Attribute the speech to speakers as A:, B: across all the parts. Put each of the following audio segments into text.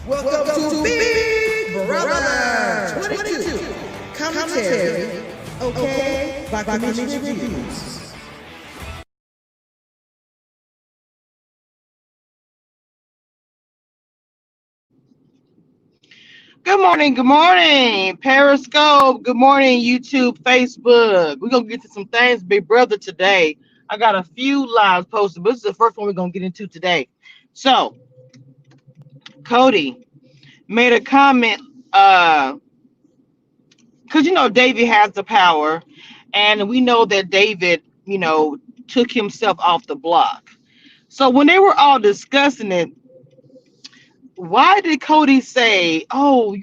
A: Welcome to Big Brother 22 Commentary, okay, by Commission Reviews.
B: Good morning, Periscope. Good morning, YouTube, Facebook. We're going to get to some things, Big Brother, today. I got a few lives posted, but this is the first one we're going to get into today. So, Cody made a comment, because, David has the power, and we know that David, took himself off the block. So, when they were all discussing it, why did Cody say, oh,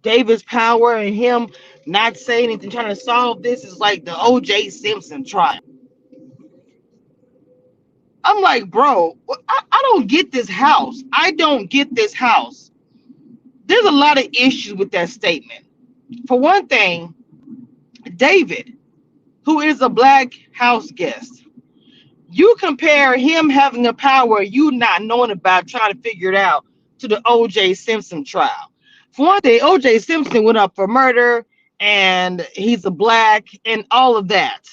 B: David's power and him not saying anything, trying to solve this is like the OJ Simpson trial? I'm like, bro, I don't get this house. I don't get this house. There's a lot of issues with that statement. For one thing, David, who is a black house guest, you compare him having a power you not knowing about, trying to figure it out, to the OJ Simpson trial. For one thing, OJ Simpson went up for murder and he's a black and all of that.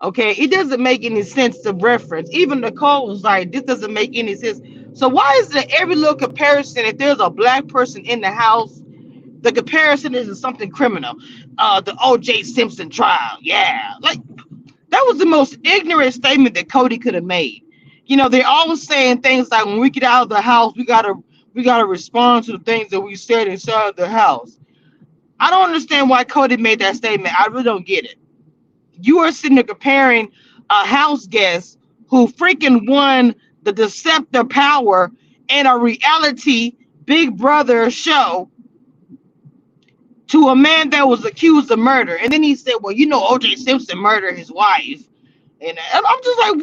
B: Okay, it doesn't make any sense to reference. Even Nicole was like, this doesn't make any sense. So why is there every little comparison? If there's a black person in the house, the comparison is something criminal. The OJ Simpson trial. Yeah. Like, that was the most ignorant statement that Cody could have made. They're always saying things like, when we get out of the house, we gotta respond to the things that we said inside the house. I don't understand why Cody made that statement. I really don't get it. You are sitting there comparing a house guest who freaking won the Deceptor power in a reality Big Brother show to a man that was accused of murder. And then he said, well, OJ Simpson murdered his wife. And I'm just like,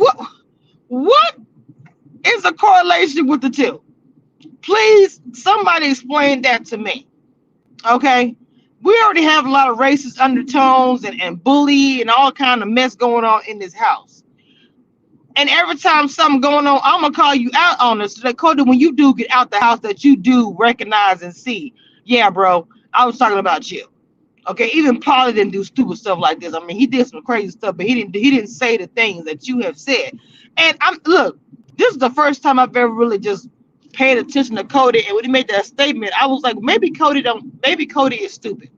B: what is the correlation with the two? Please, somebody explain that to me. Okay? We already have a lot of racist undertones and bully and all kind of mess going on in this house. And every time something going on, I'm going to call you out on this. So that, Cody, when you do get out the house, that you do recognize and see, yeah, bro, I was talking about you. Okay, even Paulie didn't do stupid stuff like this. I mean, he did some crazy stuff, but he didn't say the things that you have said. And look, this is the first time I've ever really just paid attention to Cody. And when he made that statement, I was like, maybe Cody is stupid.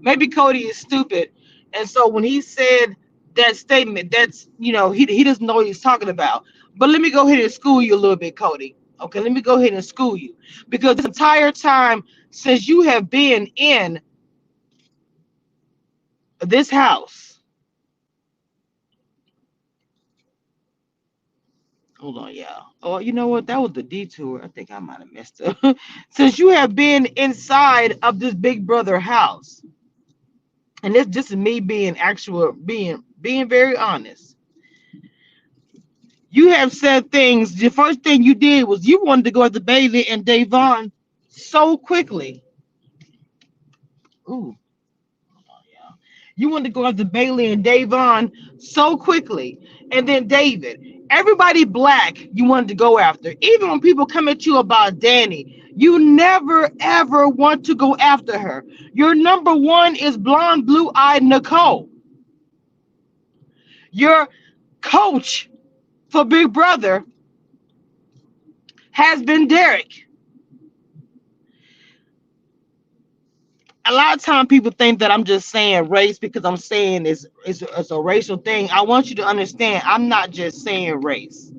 B: Maybe Cody is stupid. And so when he said that statement, that's he doesn't know what he's talking about. But let me go ahead and school you a little bit, Cody. Okay, let me go ahead and school you. Because the entire time since you have been in this house, hold on, yeah. Oh, you know what? That was the detour. I think I might have messed up. Since you have been inside of this Big Brother house, and this just is me being very honest. You have said things. The first thing you did was you wanted to go after Bailey and Davon so quickly. Ooh. Yeah. You wanted to go after Bailey and Davon so quickly. And then David. Everybody black you wanted to go after. Even when people come at you about Danny, you never ever want to go after her. Your number one is blonde, blue-eyed Nicole. Your coach for Big Brother has been Derek. A lot of time people think that I'm just saying race because I'm saying it's a racial thing. I want you to understand I'm not just saying race.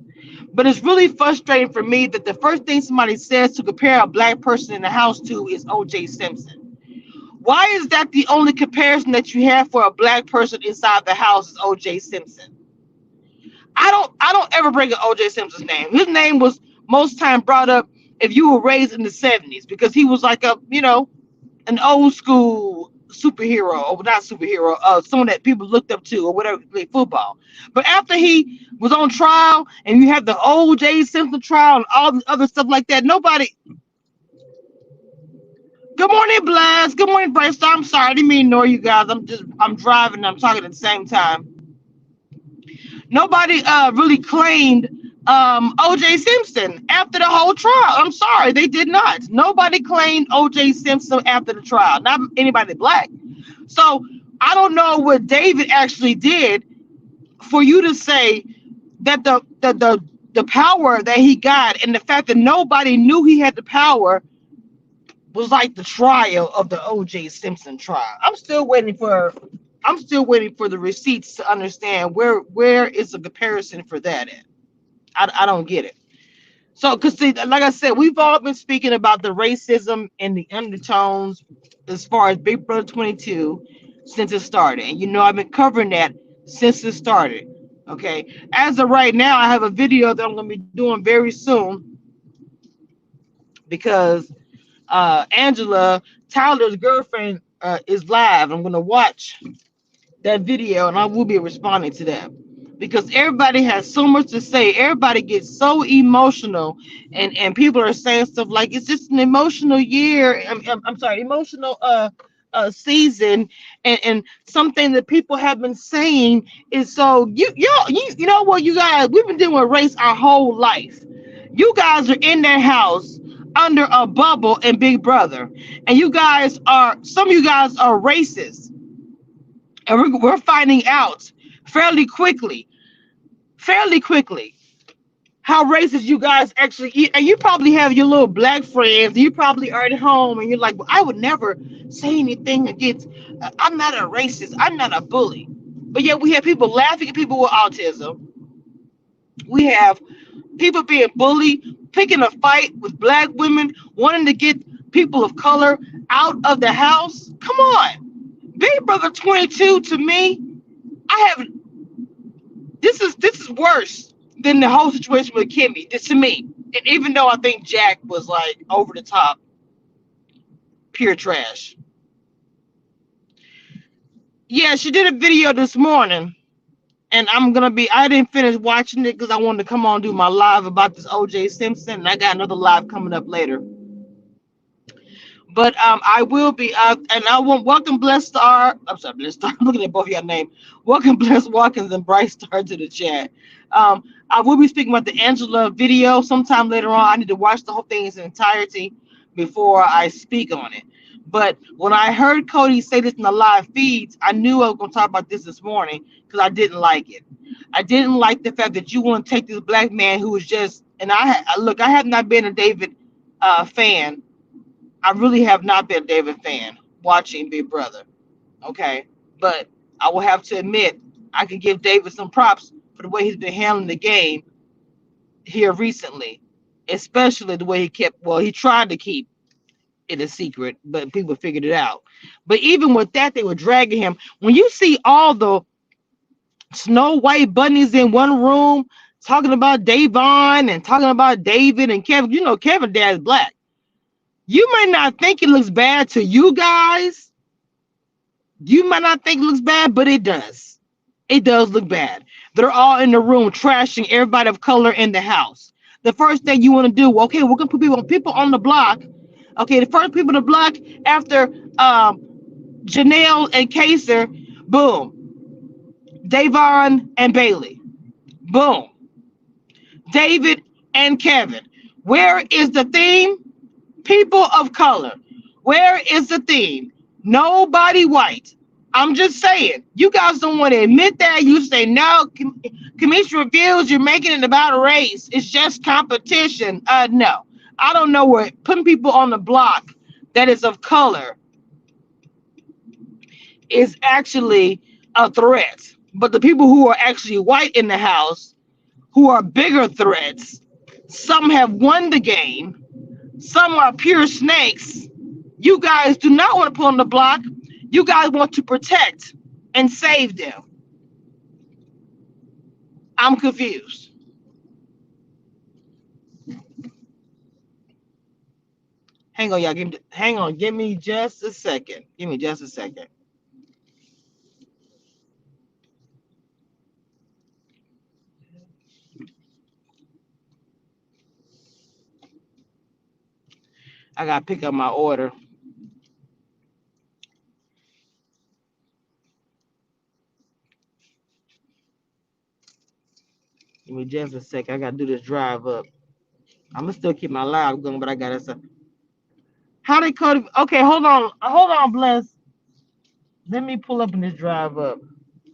B: But it's really frustrating for me that the first thing somebody says to compare a black person in the house to is OJ Simpson. Why is that the only comparison that you have for a black person inside the house is OJ Simpson? I don't ever bring up OJ Simpson's name. His name was most time brought up if you were raised in the 70s because he was like an old school superhero, or not superhero, someone that people looked up to or whatever, played football. But after he was on trial and you have the OJ Simpson trial and all the other stuff like that, nobody. Good morning, Blast. Good morning, Bryce. I'm sorry, I didn't mean to ignore you guys. I'm driving and I'm talking at the same time. Nobody really claimed OJ Simpson. after the whole trial. I'm sorry, they did not. Nobody claimed OJ Simpson after the trial, not anybody black. So I don't know what David actually did for you to say that the power that he got and the fact that nobody knew he had the power was like the trial of the OJ Simpson trial. I'm still waiting for the receipts to understand where is the comparison for that at. I don't get it. So, because like I said, we've all been speaking about the racism and the undertones as far as Big Brother 22 since it started. And I've been covering that since it started. Okay. As of right now, I have a video that I'm going to be doing very soon because Angela, Tyler's girlfriend, is live. I'm going to watch that video and I will be responding to that because everybody has so much to say. Everybody gets so emotional, and people are saying stuff like it's just an emotional year. I'm sorry, emotional season, and something that people have been saying is so you know what, you guys, we've been dealing with race our whole life. You guys are in that house under a bubble in Big Brother, and some of you guys are racist, and we're finding out fairly quickly how racist you guys actually eat. And you probably have your little black friends. You probably are at home and you're like, well, I would never say anything against, I'm not a racist. I'm not a bully. But yet we have people laughing at people with autism. We have people being bullied, picking a fight with black women, wanting to get people of color out of the house. Come on. Big Brother 22 to me, I have this is worse than the whole situation with Kimmy. This to me, and even though I think Jack was like over the top, pure trash. Yeah, she did a video this morning, and I didn't finish watching it because I wanted to come on and do my live about this OJ Simpson, and I got another live coming up later. But I will be and I want welcome Blessed Star. I'm sorry, Blessed Star. I'm looking at both of your names. Welcome Blessed Watkins and Bright Star to the chat. I will be speaking about the Angela video sometime later on. I need to watch the whole thing in its entirety before I speak on it. But when I heard Cody say this in the live feeds, I knew I was going to talk about this morning because I didn't like it. I didn't like the fact that you want to take this black man who was just, and look, I have not been a David fan. I really have not been a David fan watching Big Brother. Okay. But I will have to admit, I can give David some props for the way he's been handling the game here recently, especially the way he tried to keep it a secret, but people figured it out. But even with that, they were dragging him. When you see all the Snow White bunnies in one room talking about Davon and talking about David and Kevin, Kevin dad is black. You might not think it looks bad to you guys. You might not think it looks bad, but it does. It does look bad. They're all in the room trashing everybody of color in the house. The first thing you want to do, okay, we're gonna put people on the block. Okay, the first people on the block after Janelle and Kaser, boom. Davon and Bailey, boom. David and Kevin. Where is the theme? People of color. Where is the theme? Nobody white. I'm just saying. You guys don't want to admit that. You say, no, Commission Reviews, you're making it about race. It's just competition. No. I don't know where putting people on the block that is of color is actually a threat. But the people who are actually white in the house, who are bigger threats, some have won the game, some are pure snakes. You guys do not want to put on the block. You guys want to protect and save them. I'm confused. Hang on, y'all. Hang on. Give me just a second. Give me just a second. I gotta pick up my order. Give me just a second. I gotta do this drive up. I'm gonna still keep my live going, but I gotta say, how did Cody? Okay, hold on, Bless. Let me pull up in this drive up.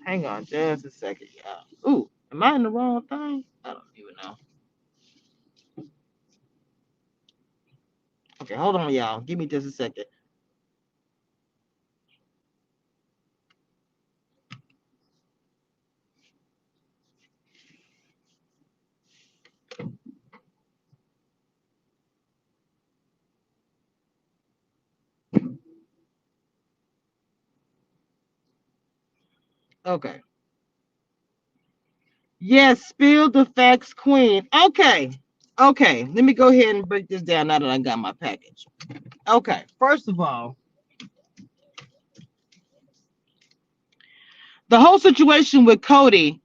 B: Hang on, just a second, y'all. Ooh, am I in the wrong thing? I don't even know. Okay, hold on, y'all. Give me just a second. Okay. Yes, spill the facts, Queen. Okay. Okay. Let me go ahead and break this down now that I got my package. Okay. First of all, the whole situation with Cody,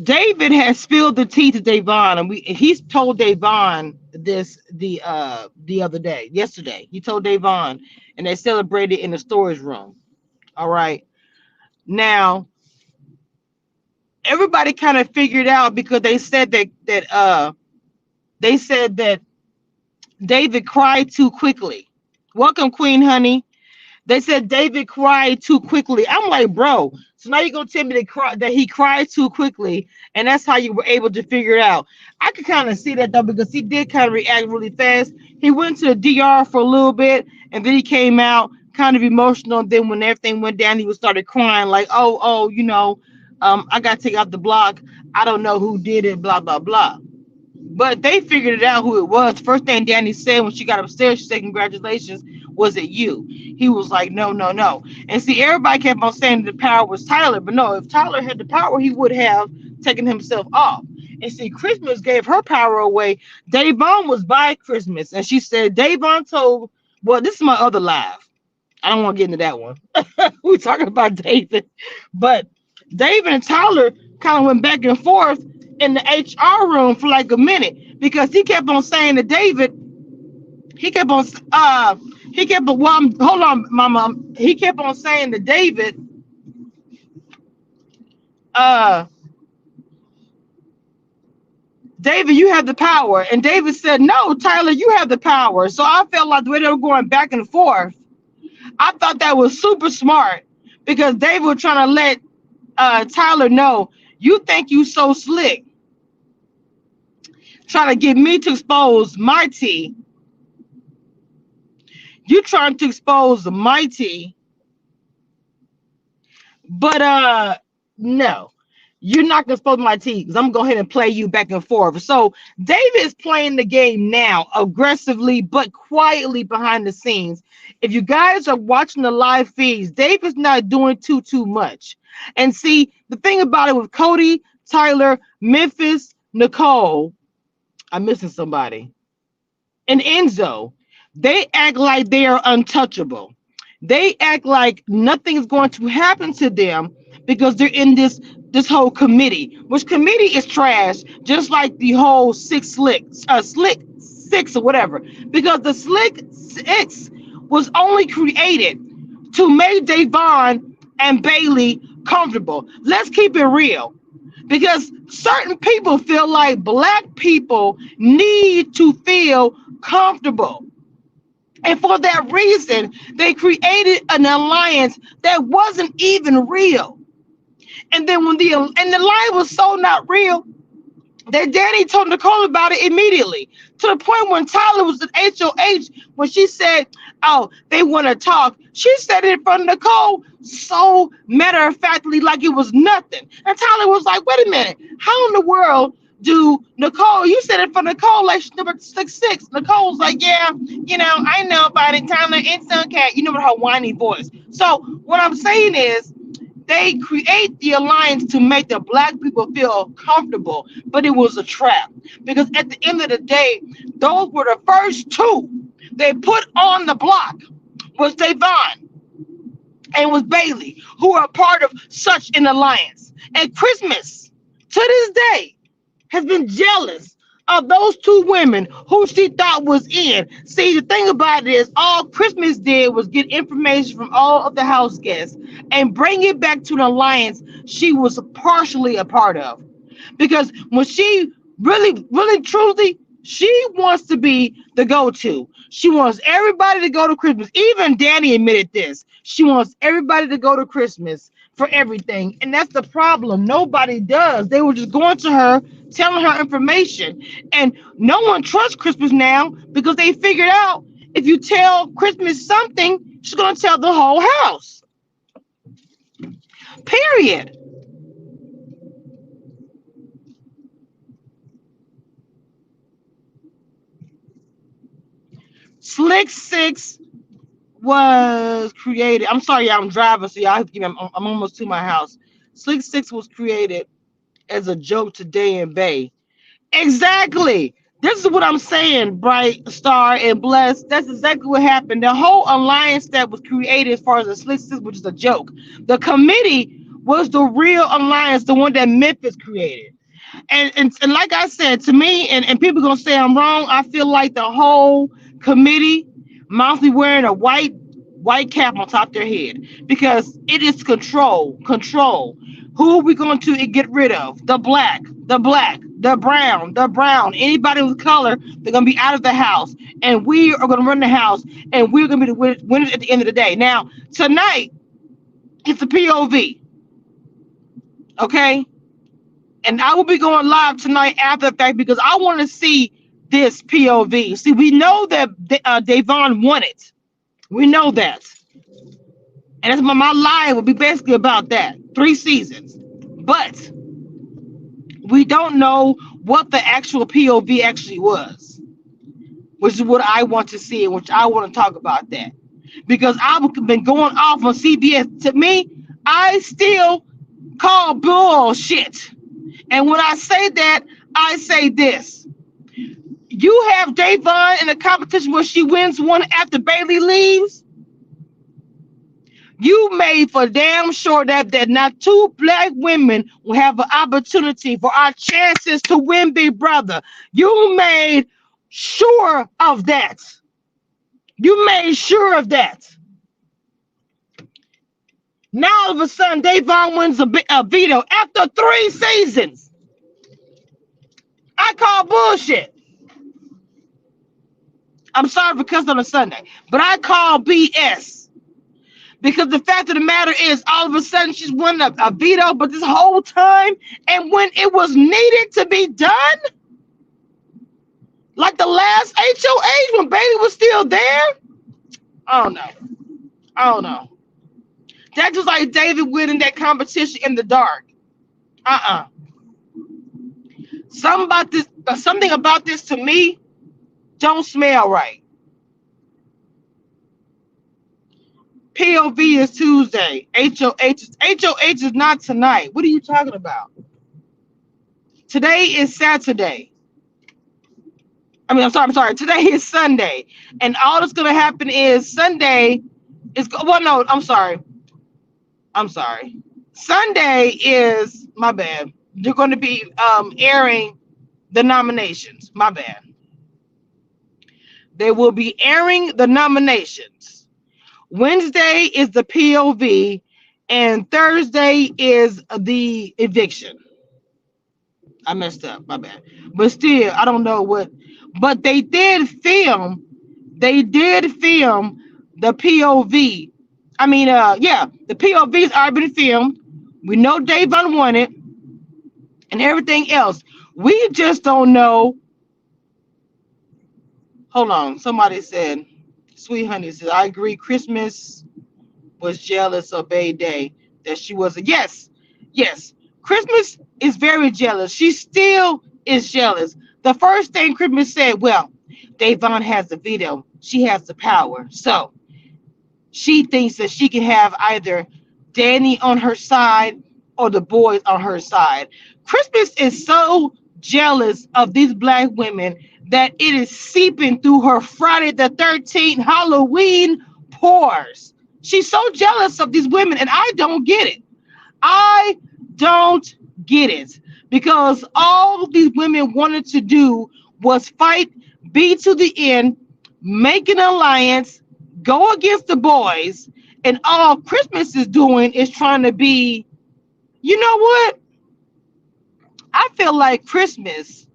B: David has spilled the tea to Davon, and he's told Davon this the other day, yesterday. He told Davon, and they celebrated in the storage room. All right. Now everybody kind of figured out because they said that David cried too quickly. Welcome, Queen Honey. They said David cried too quickly. I'm like, bro. So now you're gonna tell me that he cried too quickly, and that's how you were able to figure it out. I could kind of see that though, because he did kind of react really fast. He went to the DR for a little bit, and then he came out kind of emotional. And then when everything went down, he was started crying like, oh, I got to take out the block. I don't know who did it. Blah blah blah. But they figured it out who it was. First thing Danny said when she got upstairs, she said, "Congratulations, was it you?" He was like, "No, no, no." And see, everybody kept on saying the power was Tyler, but no, if Tyler had the power, he would have taken himself off. And see, Christmas gave her power away. Davon was by Christmas, and she said Davon told. Well, this is my other live. I don't want to get into that one. We're talking about David, but David and Tyler kind of went back and forth in the HR room for like a minute because he kept on saying to David, he kept on hold on, mama. He kept on saying to David, uh, David, you have the power. And David said, no, Tyler, you have the power. So I felt like the way they were going back and forth, I thought that was super smart because David was trying to let Tyler know, you think you so slick, trying to get me to expose my tea. You trying to expose my tea, but no, you're not gonna expose my tea because I'm gonna go ahead and play you back and forth. So David is playing the game now aggressively but quietly behind the scenes. If you guys are watching the live feeds, David's not doing too much. And see, the thing about it with Cody, Tyler, Memphis, Nicole, I'm missing somebody, and Enzo, they act like they are untouchable. They act like nothing is going to happen to them because they're in this whole committee, which committee is trash, just like the whole slick six or whatever. Because the slick six was only created to make Davon and Bailey comfortable. Let's keep it real. Because certain people feel like black people need to feel comfortable. And for that reason, they created an alliance that wasn't even real. And then when the lie was so not real, that Danny told Nicole about it immediately. To the point when Tyler was at HOH, when she said, oh, they want to talk, she said it in front of Nicole so matter-of-factly, like it was nothing. And Tyler was like, wait a minute, how in the world do Nicole, you said it for Nicole like she's number 6'6". Nicole's like, yeah, I know about it, Tyler and Suncat, with her whiny voice. So what I'm saying is, they create the alliance to make the black people feel comfortable, but it was a trap. Because at the end of the day, those were the first two they put on the block was Davon and was Bailey, who are part of such an alliance. And Christmas, to this day, has been jealous of those two women who she thought was in. See, the thing about it is, all Christmas did was get information from all of the house guests and bring it back to an alliance she was partially a part of. Because when she Really, really, truly, she wants to be the go-to. She wants everybody to go to Christmas. Even Danny admitted this. She wants everybody to go to Christmas for everything. And that's the problem. Nobody does. They were just going to her, telling her information. And no one trusts Christmas now because they figured out if you tell Christmas something, she's going to tell the whole house. Period. Slick Six was created. I'm sorry, I'm driving, so y'all have to give me. I'm almost to my house. Slick Six was created as a joke to Day and Bay. Exactly. This is what I'm saying, Bright Star and Bless. That's exactly what happened. The whole alliance that was created as far as the Slick Six, which is a joke. The committee was the real alliance, the one that Memphis created. And like I said, to me, and people gonna say I'm wrong, I feel like the whole committee mostly wearing a white cap on top of their head because it is control. Who are we going to get rid of? The black, the brown, anybody with color, they're gonna be out of the house, and we are gonna run the house, and we're gonna be the winners at the end of the day. Now tonight, it's a POV, okay? And I will be going live tonight after the fact because I want to see this POV. See, we know that Davon won it. We know that. And that's my live will be basically about that. 3 seasons. But we don't know what the actual POV actually was, which is what I want to see, and which I want to talk about that. Because I've been going off on CBS. To me, I still call bullshit. And when I say that, I say this. You have Davon in a competition where she wins one after Bailey leaves. You made for damn sure that not 2 black women will have an opportunity for our chances to win Big Brother. You made sure of that. You made sure of that. Now all of a sudden, Davon wins a veto after 3 seasons. I call bullshit. I'm sorry for cussing on a Sunday, but I call BS. Because the fact of the matter is, all of a sudden, she's won a veto, but this whole time, and when it was needed to be done, like the last HOH when Bailey was still there, I don't know. That's just like David winning that competition in the dark. Something about this to me don't smell right. POV is Tuesday. HOH is not tonight. What are you talking about? Today is Saturday. I'm sorry. Today is Sunday. And all that's going to happen is Sunday is, well, no, I'm sorry. Sunday is, my bad. You're going to be airing the nominations. My bad. They will be airing the nominations. Wednesday is the POV, and Thursday is the eviction. I messed up, my bad. But still, I don't know what. But they did film. The POV. I mean, the POV's already been filmed. We know Davon won it, and everything else. We just don't know. Hold on. Somebody said, Sweet Honey said, I agree. Christmas was jealous of Bay Day that she wasn't. Yes. Christmas is very jealous. She still is jealous. The first thing Christmas said, well, Davon has the veto. She has the power. So she thinks that she can have either Danny on her side or the boys on her side. Christmas is so jealous of these black women that it is seeping through her Friday the 13th Halloween pores. She's so jealous of these women, and I don't get it. I don't get it, because all these women wanted to do was fight, be to the end, make an alliance, go against the boys, and all Christmas is doing is trying to be, you know what? I feel like Christmas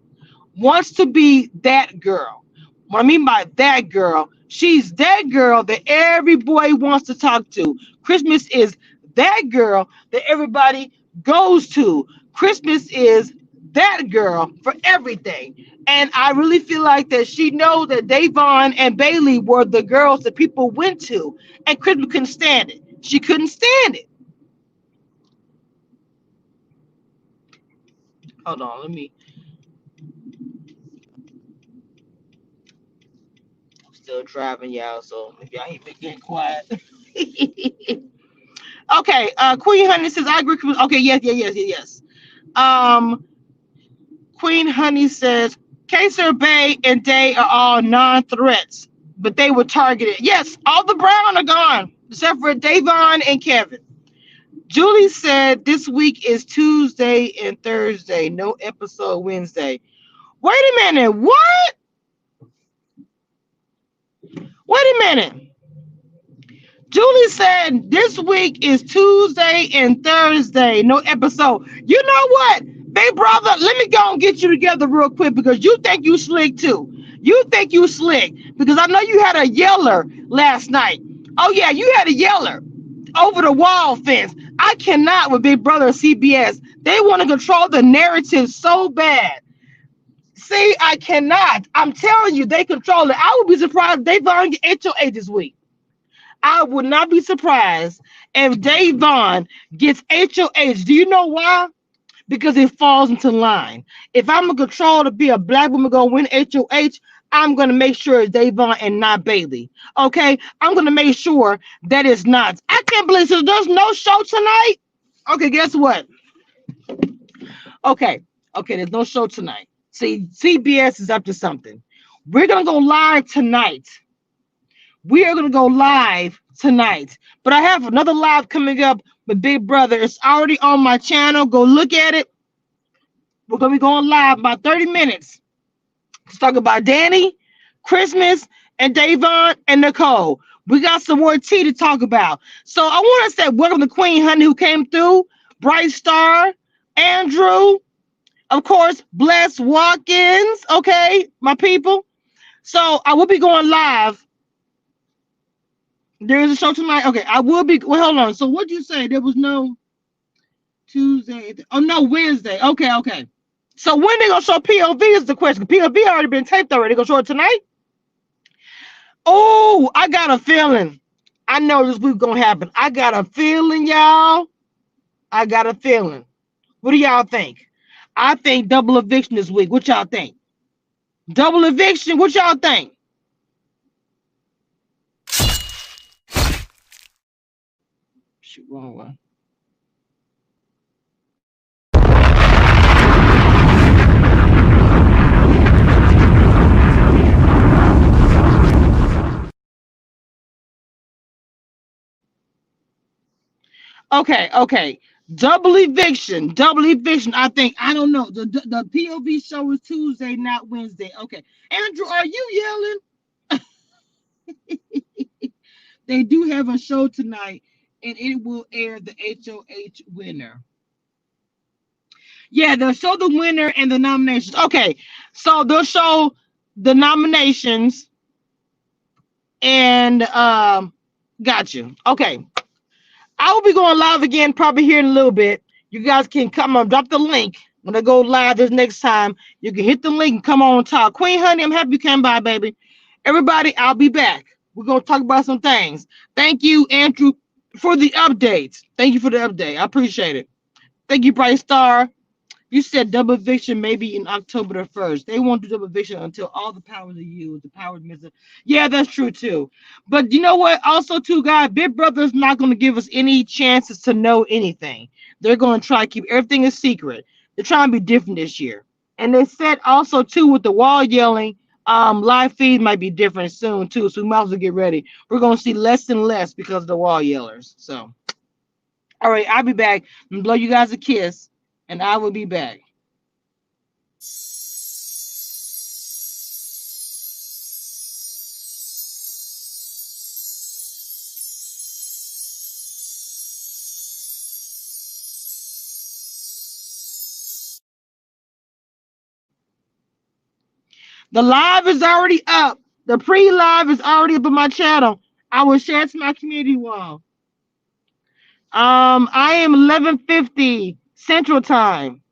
B: wants to be that girl. What I mean by that girl, she's that girl that every boy wants to talk to. Christmas is that girl that everybody goes to. Christmas is that girl for everything. And I really feel like that she knows that Davon and Bailey were the girls that people went to. And Christmas couldn't stand it. She couldn't stand it. Hold on, let me. I'm still driving, y'all, so if y'all ain't been getting quiet. Okay, Queen Honey says I agree. Okay, yes. Um, Queen Honey says Kaser Bay and Day are all non-threats, but they were targeted. Yes, all the Brown are gone except for Davon and Kevin. Julie said this week is Tuesday and Thursday, no episode Wednesday. Wait a minute, what? Wait a minute. Julie said this week is Tuesday and Thursday, no episode. You know what? Big brother, let me go and get you together real quick because you think you slick too. You think you slick because I know you had a yeller last night. Oh yeah, you had a yeller over the wall fence. I cannot with Big Brother CBS. They want to control the narrative so bad. See, I cannot. I'm telling you, they control it. I would be surprised if they found HOA this week. I would not be surprised if Davon gets HOH. Do you know why? Because it falls into line. If I'm a control to be a black woman gonna win HOH, I'm gonna make sure it's Davon and not Bailey. Okay, I'm gonna make sure that it's not. I can't believe so there's no show tonight. Okay, guess what? Okay, there's no show tonight. See, CBS is up to something. We're gonna go live tonight. We are going to go live tonight. But I have another live coming up with Big Brother. It's already on my channel. Go look at it. We're going to be going live about 30 minutes to talk about Danny, Christmas, and Davon and Nicole. We got some more tea to talk about. So I want to say welcome to Queen Honey who came through, Bright Star, Andrew, of course, Bless Watkins. Okay, my people. So I will be going live. There is a show tonight. Okay, I will be. Well, hold on. So what'd you say? There was no Tuesday. Oh no, Wednesday. Okay. So when they gonna show POV is the question. POV already been taped already. They gonna show it tonight? Oh, I got a feeling. I know this week gonna happen. I got a feeling, y'all. I got a feeling. What do y'all think? I think double eviction this week. What y'all think? Double eviction. What y'all think? Shoot, wrong one. Okay. Double eviction. I think. I don't know. The POV show is Tuesday, not Wednesday. Okay. Andrew, are you yelling? They do have a show tonight, and it will air the HOH winner. Yeah, they'll show the winner and the nominations. Okay. So they'll show the nominations and got you. Okay. I will be going live again probably here in a little bit. You guys can come on, drop the link when I go live this next time. You can hit the link and come on talk. Queen Honey, I'm happy you came by, baby. Everybody, I'll be back. We're going to talk about some things. Thank you, Andrew, for the updates. Thank you for the update. I appreciate it. Thank you, Bright Star. You said double eviction maybe in October the 1st. They won't do double eviction until all the powers are used. The powers missing. Yeah, that's true too. But you know what? Also, too, guys, Big Brother's not going to give us any chances to know anything. They're going to try to keep everything a secret. They're trying to be different this year. And they said also too with the wall yelling, live feed might be different soon too. So we might as well get ready. We're going to see less and less because of the wall yellers. So, all right, I'll be back and blow you guys a kiss, and I will be back. The live is already up. The pre-live is already up on my channel. I will share it to my community wall. I am 11:50 Central Time.